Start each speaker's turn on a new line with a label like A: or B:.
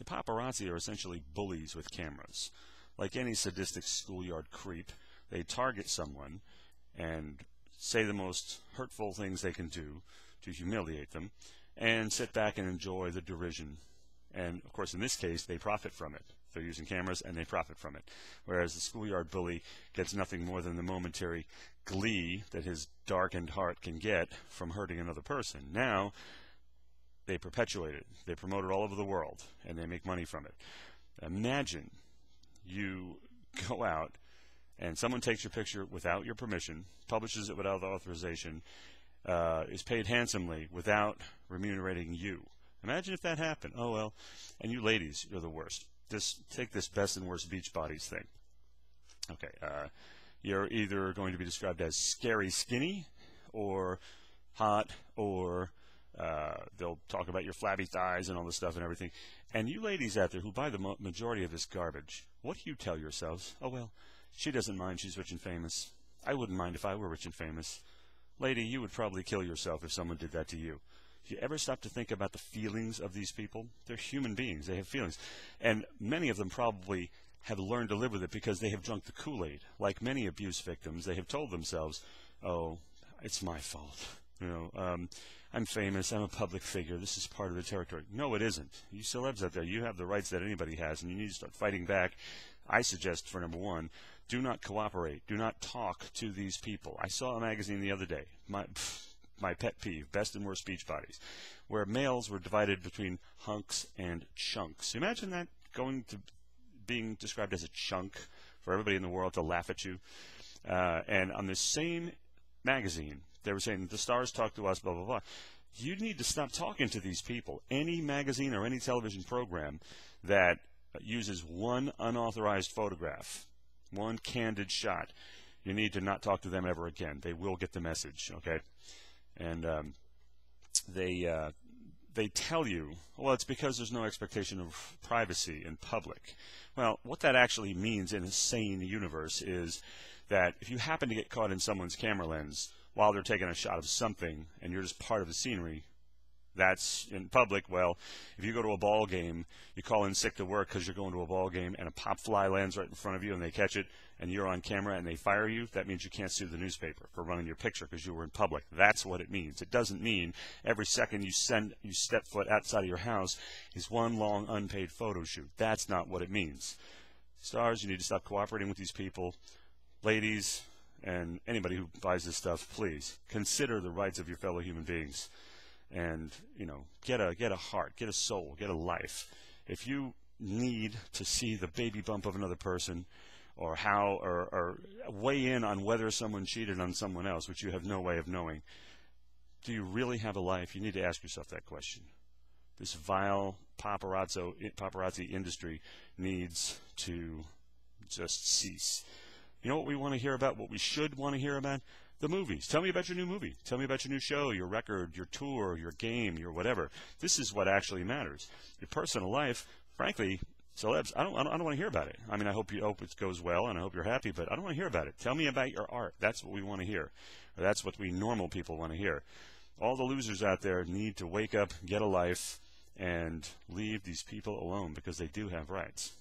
A: The paparazzi are essentially bullies with cameras. Like any sadistic schoolyard creep, they target someone and say the most hurtful things they can do to humiliate them, and sit back and enjoy the derision. And, of course, in this case, they profit from it. They're using cameras, and they profit from it. Whereas the schoolyard bully gets nothing more than the momentary glee that his darkened heart can get from hurting another person. Now, they perpetuate it. They promote it all over the world, and they make money from it. Imagine you go out, and someone takes your picture without your permission, publishes it without authorization, is paid handsomely without remunerating you. Imagine if that happened. Oh, well. And you ladies, you're the worst. Take this best and worst beach bodies thing. Okay. You're either going to be described as scary skinny or hot, or they'll talk about your flabby thighs and all this stuff and everything. And you ladies out there who buy the majority of this garbage, what do you tell yourselves? Oh, well, she doesn't mind. She's rich and famous. I wouldn't mind if I were rich and famous. Lady, you would probably kill yourself if someone did that to you. Do you ever stop to think about the feelings of these people? They're human beings. They have feelings. And many of them probably have learned to live with it because they have drunk the Kool-Aid. Like many abuse victims, they have told themselves, oh, it's my fault. I'm famous. I'm a public figure. This is part of the territory. No, it isn't. You celebs out there, you have the rights that anybody has, and you need to start fighting back. I suggest, for number one, do not cooperate. Do not talk to these people. I saw a magazine the other day. My pet peeve, best and worst beach bodies, where males were divided between hunks and chunks. Imagine that going to being described as a chunk for everybody in the world to laugh at you. And on this same magazine, they were saying, the stars talk to us, blah, blah, blah. You need to stop talking to these people. Any magazine or any television program that uses one unauthorized photograph, one candid shot, you need to not talk to them ever again. They will get the message, okay? And they tell you, well, it's because there's no expectation of privacy in public. Well, what that actually means in a sane universe is that if you happen to get caught in someone's camera lens while they're taking a shot of something and you're just part of the scenery, that's in public. Well, if you go to a ball game, you call in sick to work because you're going to a ball game and a pop fly lands right in front of you and they catch it and you're on camera and they fire you, that means you can't sue the newspaper for running your picture because you were in public. That's what it means. It doesn't mean every second you step foot outside of your house is one long unpaid photo shoot. That's not what it means. Stars, you need to stop cooperating with these people. Ladies and anybody who buys this stuff, please consider the rights of your fellow human beings. And, get a heart, get a soul, get a life. If you need to see the baby bump of another person or or weigh in on whether someone cheated on someone else, which you have no way of knowing, do you really have a life? You need to ask yourself that question. This vile paparazzi industry needs to just cease. You know what we want to hear about, what we should want to hear about? The movies. Tell me about your new movie. Tell me about your new show, your record, your tour, your game, your whatever. This is what actually matters. Your personal life, frankly, celebs, I don't want to hear about it. I mean, I hope it goes well, and I hope you're happy, but I don't want to hear about it. Tell me about your art. That's what we want to hear. Or that's what we normal people want to hear. All the losers out there need to wake up, get a life, and leave these people alone because they do have rights.